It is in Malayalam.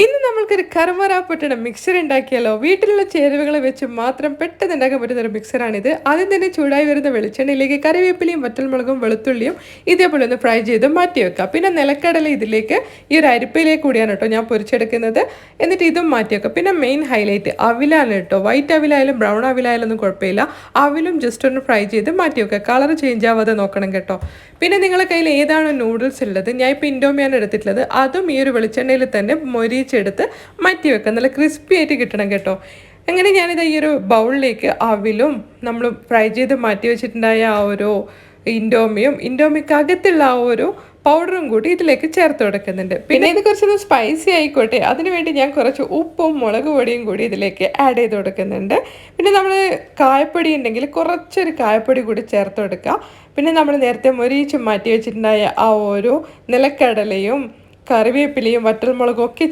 ഇന്ന് നമ്മൾക്കൊരു കറുമറാപ്പട്ടണ മിക്സർ ഉണ്ടാക്കിയാലോ. വീട്ടിലുള്ള ചേരുവകൾ വെച്ച് മാത്രം പെട്ടെന്ന് ഉണ്ടാക്കാൻ പറ്റുന്ന ഒരു മിക്സറാണിത്. ആദ്യം തന്നെ ചൂടായി വരുന്ന വെളിച്ചെണ്ണയിലേക്ക് കറിവേപ്പിലയും വറ്റൽമുളകും വെളുത്തുള്ളിയും ഇതേപോലെ ഒന്ന് ഫ്രൈ ചെയ്ത് മാറ്റി വെക്കുക. പിന്നെ നിലക്കടല ഇതിലേക്ക് ഈ ഒരു അരിപ്പയിലേക്ക് കൂടിയാണ് കേട്ടോ ഞാൻ പൊരിച്ചെടുക്കുന്നത്. എന്നിട്ട് ഇതും മാറ്റി വെക്കുക. പിന്നെ മെയിൻ ഹൈലൈറ്റ് അവിലാണ് കേട്ടോ. വൈറ്റ് അവിലായാലും ബ്രൗൺ അവിലായാലും ഒന്നും കുഴപ്പമില്ല. അവിലും ജസ്റ്റ് ഒന്ന് ഫ്രൈ ചെയ്ത് മാറ്റി വെക്കുക. കളർ ചേഞ്ച് ആവാതെ നോക്കണം കേട്ടോ. പിന്നെ നിങ്ങളുടെ കയ്യിൽ ഏതാണോ നൂഡിൽസ് ഉള്ളത്, ഞാൻ ഇപ്പോൾ ഇൻഡോമിയാണ് എടുത്തിട്ടുള്ളത്, അതും ഈ ഒരു വെളിച്ചെണ്ണയിൽ തന്നെ മൊരിച്ചെടുത്ത് മാറ്റി വെക്കുക. നല്ല ക്രിസ്പി ആയിട്ട് കിട്ടണം കേട്ടോ. അങ്ങനെ ഞാനിത് ഈ ഒരു ബൗളിലേക്ക് അവിലും നമ്മൾ ഫ്രൈ ചെയ്ത് മാറ്റി വെച്ചിട്ടുണ്ടായ ആ ഒരു ഇൻഡോമിക്ക് അകത്തുള്ള ആ ഒരു പൗഡറും കൂടി ഇതിലേക്ക് ചേർത്ത് കൊടുക്കുന്നുണ്ട്. പിന്നെ ഇത് കുറച്ചൊന്ന് സ്പൈസി ആയിക്കോട്ടെ, അതിനുവേണ്ടി ഞാൻ കുറച്ച് ഉപ്പും മുളക് പൊടിയും കൂടി ഇതിലേക്ക് ആഡ് ചെയ്ത് കൊടുക്കുന്നുണ്ട്. പിന്നെ നമ്മൾ കായപ്പൊടി ഉണ്ടെങ്കിൽ കുറച്ചൊരു കായപ്പൊടി കൂടി ചേർത്ത് കൊടുക്കുക. പിന്നെ നമ്മൾ നേരത്തെ മൊരിയിച്ച് മാറ്റി വെച്ചിട്ടുണ്ടായ ആ ഒരു നിലക്കടലയും കറിവേപ്പിലയും വറ്റൽമുളകും ഒക്കെ